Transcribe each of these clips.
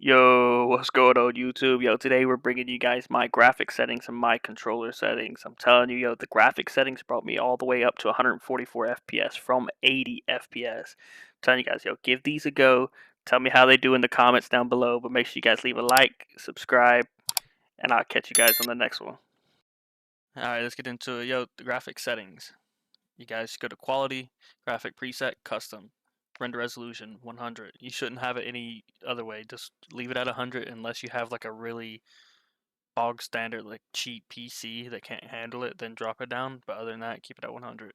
Yo, what's going on YouTube? Yo, today we're bringing you guys my graphic settings and my controller settings. I'm telling you, yo, the graphic settings brought me all the way up to 144 FPS from 80 FPS. I'm telling you guys, yo, give these a go. Tell me how they do in the comments down below, but make sure you guys leave a like, subscribe, and I'll catch you guys on the next one. Alright, let's get into it. Yo, the graphic settings. You guys go to quality, graphic preset, custom. Render resolution 100. You shouldn't have it any other way. Just leave it at 100 unless you have like a really bog standard like cheap PC that can't handle it, then drop it down. But other than that, keep it at 100.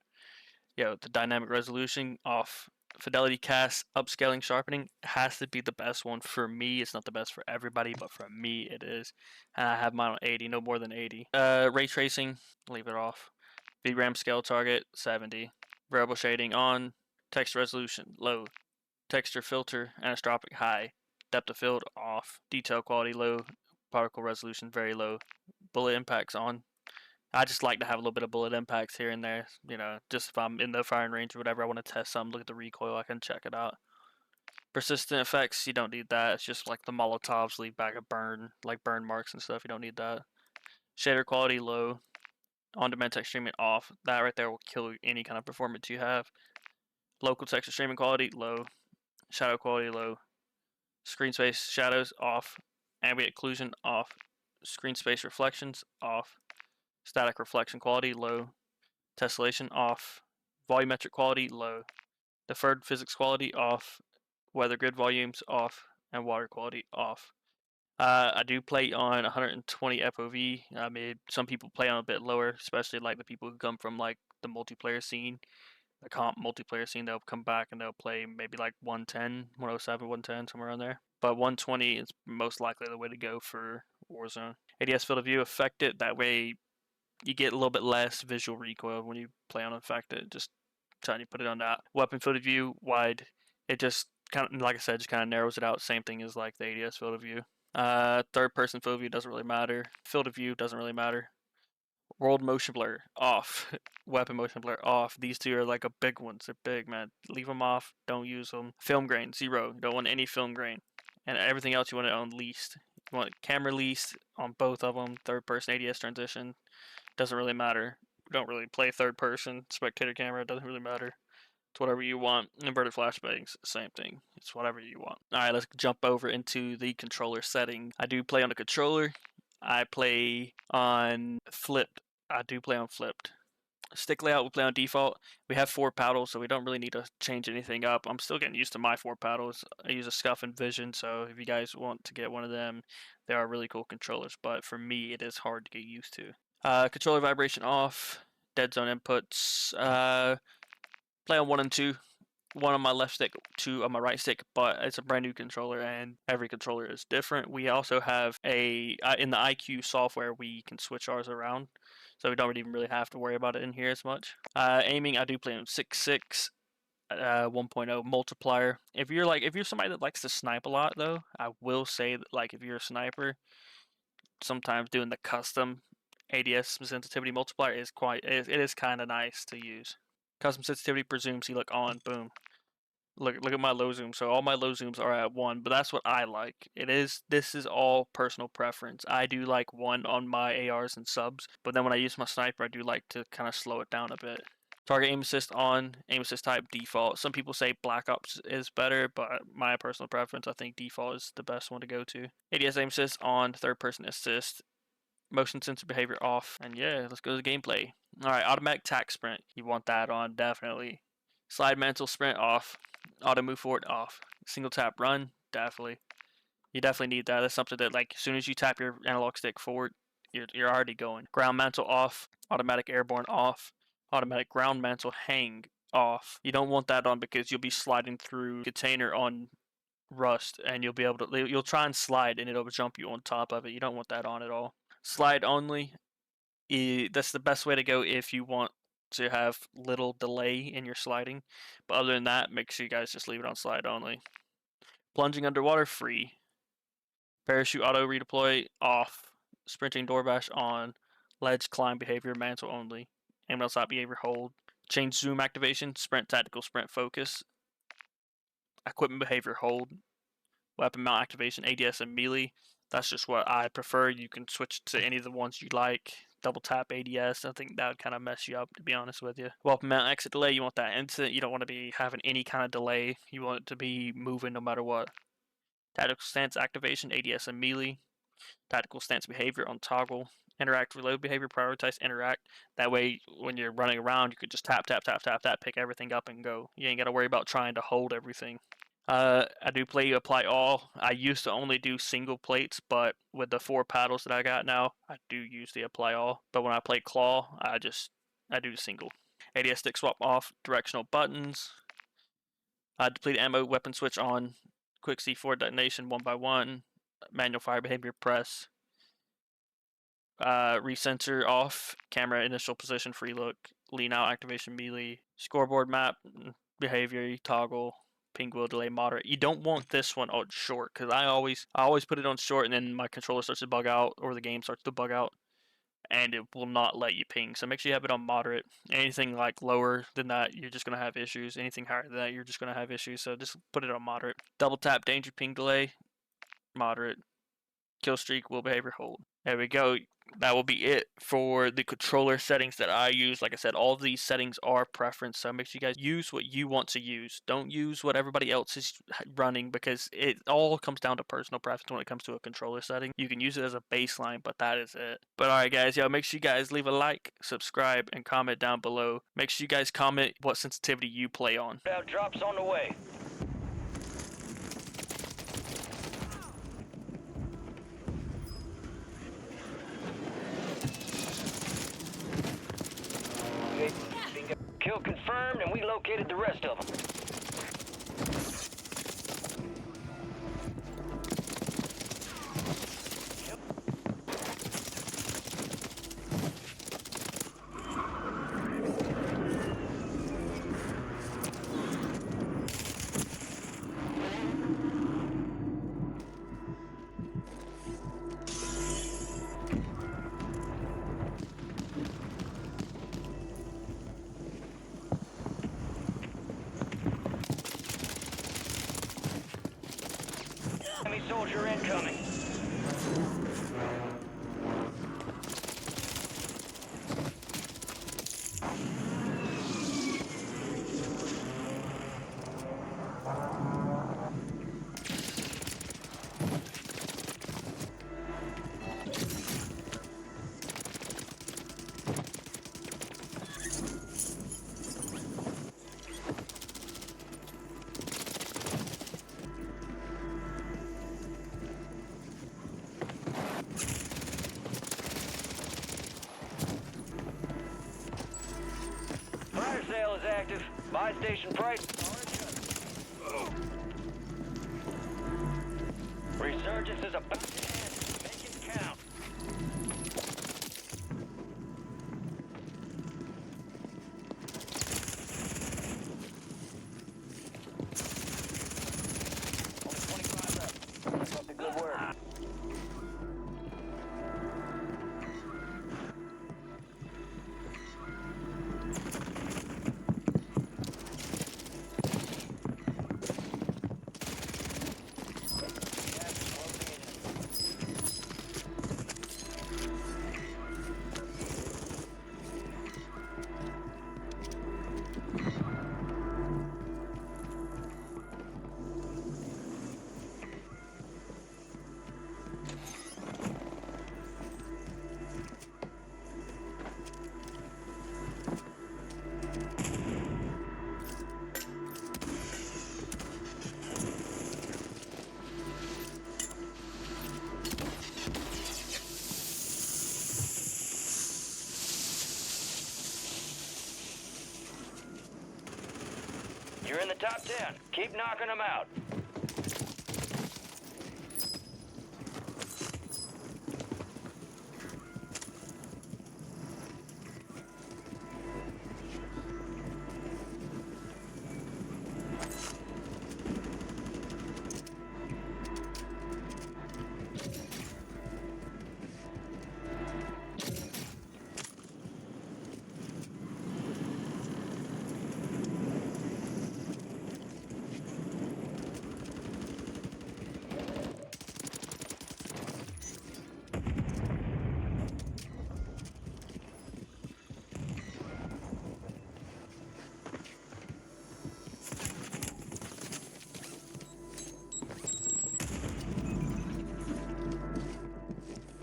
Yo, the dynamic resolution off. Fidelity cast, upscaling, sharpening has to be the best one for me. It's not the best for everybody, but for me it is. And I have mine on 80, no more than 80. Ray tracing, leave it off. VRAM scale target 70. Variable shading on. Texture resolution low. Texture filter anisotropic high. Depth of field off. Detail quality low. Particle resolution very low. Bullet impacts on. I just like to have a little bit of bullet impacts here and there. You know, just if I'm in the firing range or whatever, I want to test something, look at the recoil, I can check it out. Persistent effects, you don't need that. It's just like the Molotovs leave back a burn, like burn marks and stuff. You don't need that. Shader quality low. On-demand text streaming off. That right there will kill any kind of performance you have. Local texture streaming quality low. Shadow quality low. Screen space shadows off. Ambient occlusion off. Screen space reflections off. Static reflection quality low. Tessellation off. Volumetric quality low. Deferred physics quality off. Weather grid volumes off. And water quality off. I do play on 120 FOV. I mean, some people play on a bit lower, especially like the people who come from like the multiplayer scene, the comp multiplayer scene. They'll come back and they'll play maybe like 110, 107, 110, somewhere around there. But 120 is most likely the way to go for Warzone. ADS field of view affected. That way, you get a little bit less visual recoil when you play on affected. Just trying to put it on that. Weapon field of view wide. It just kind of, like I said, just kind of narrows it out. Same thing as like the ADS field of view. Third person field of view doesn't really matter. Field of view doesn't really matter. World motion blur off. Weapon motion blur off. These two are like a big ones. They're big, man. Leave them off. Don't use them. Film grain 0. You don't want any film grain. And everything else you want it on least. You want camera least on both of them. Third person ADS transition doesn't really matter. We don't really play third person. Spectator camera doesn't really matter. It's whatever you want. Inverted flashbangs, same thing. It's whatever you want. Alright, let's jump over into the controller setting. I do play on the controller. I play on flipped. I do play on flipped. Stick layout, we play on default. We have 4 paddles, so we don't really need to change anything up. I'm still getting used to my 4 paddles. I use a Scuff and Vision, so if you guys want to get one of them, they are really cool controllers, but for me, it is hard to get used to. Controller vibration off. Dead zone inputs. Play on 1 and 2. 1 on my left stick, 2 on my right stick, but it's a brand new controller and every controller is different. We also have in the IQ software, we can switch ours around, so we don't even really have to worry about it in here as much. Aiming, I do play on 6.6. 1.0 multiplier. If you're somebody that likes to snipe a lot though, I will say that like if you're a sniper, sometimes doing the custom ADS sensitivity multiplier is it is kind of nice to use. Custom sensitivity presumes you look on, boom. Look at my low zoom. So all my low zooms are at 1, but that's what I like. This is all personal preference. I do like 1 on my ARs and subs, but then when I use my sniper, I do like to kind of slow it down a bit. Target aim assist on, aim assist type default. Some people say Black Ops is better, but my personal preference, I think default is the best one to go to. ADS aim assist on, third person assist, motion sensor behavior off, and yeah, let's go to the gameplay. Alright, automatic tack sprint. You want that on, definitely. Slide mantle sprint off. Auto move forward off. Single tap run, definitely. You definitely need that. That's something that like as soon as you tap your analog stick forward, you're already going. Ground mantle off. Automatic airborne off. Automatic ground mantle hang off. You don't want that on because you'll be sliding through container on rust and you'll try and slide and it'll jump you on top of it. You don't want that on at all. Slide only. That's the best way to go if you want to have little delay in your sliding. But other than that, make sure you guys just leave it on slide only. Plunging underwater, free. Parachute auto redeploy, off. Sprinting door bash, on. Ledge climb behavior, mantle only. Aim outside behavior, hold. Change zoom activation, sprint tactical, sprint focus. Equipment behavior, hold. weapon mount activation, ADS, and melee. That's just what I prefer. You can switch to any of the ones you like. Double tap ADS. I think that would kind of mess you up, to be honest with you. Weapon mount exit delay. You want that instant. You don't want to be having any kind of delay. You want it to be moving no matter what. Tactical stance activation, ADS, and melee. Tactical stance behavior on toggle. Interact reload behavior, prioritize interact. That way, when you're running around, you could just tap, tap, tap, tap, tap, pick everything up and go. You ain't got to worry about trying to hold everything. I do play apply all. I used to only do single plates, but with the 4 paddles that I got now, I do use the apply all. But when I play claw, I do single. ADS stick swap off, directional buttons. Deplete ammo, weapon switch on, quick C4 detonation 1x1, manual fire behavior press. Recenter off, camera initial position free look, lean out activation melee, scoreboard map behavior toggle, ping wheel delay moderate. You don't want this one on short because I always put it on short and then my controller starts to bug out or the game starts to bug out and it will not let you ping. So make sure you have it on moderate. Anything like lower than that, you're just gonna have issues. Anything higher than that, you're just gonna have issues. So just put it on moderate. Double tap danger ping delay, moderate. Kill streak, will behavior, hold. There we go. That will be it for the controller settings that I use. Like I said, all of these settings are preference, so make sure you guys use what you want to use. Don't use what everybody else is running because it all comes down to personal preference when it comes to a controller setting. You can use it as a baseline, but that is it. But alright guys, make sure you guys leave a like, subscribe, and comment down below. Make sure you guys comment what sensitivity you play on. Drops on the way. Kill confirmed, and we located the rest of them. Enemy soldier incoming. Fire sale is active. Buy station price. Resurgence is about to end. Make it count. Only 25 left. Keep up the good work. You're in the top 10. Keep knocking them out.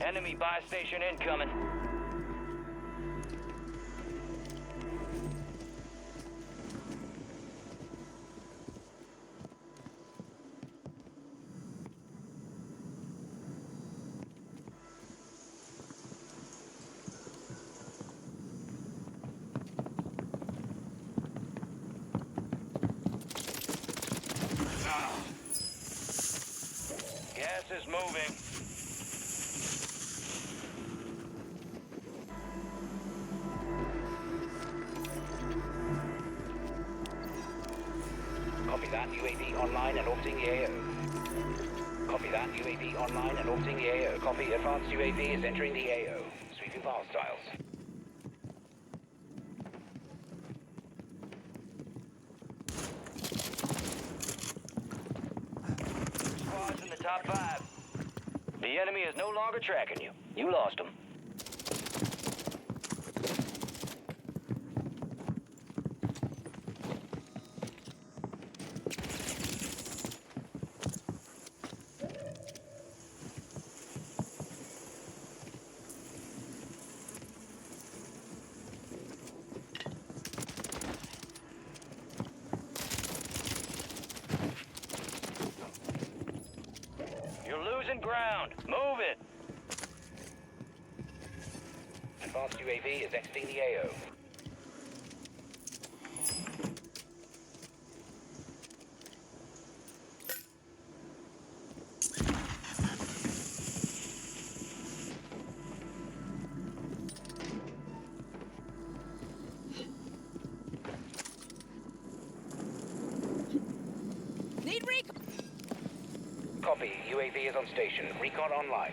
Enemy buy station incoming. Gas is moving. Copy that. UAV online and orbiting the AO. Copy that. UAV online and orbiting the AO. Copy. Advanced UAV is entering the AO. Sweeping for hostiles. Squads in the top 5. The enemy is no longer tracking you. You lost them. You're losing ground. Move it. Advanced UAV is exiting the AO. Need recon. Copy. UAV is on station. Recon online.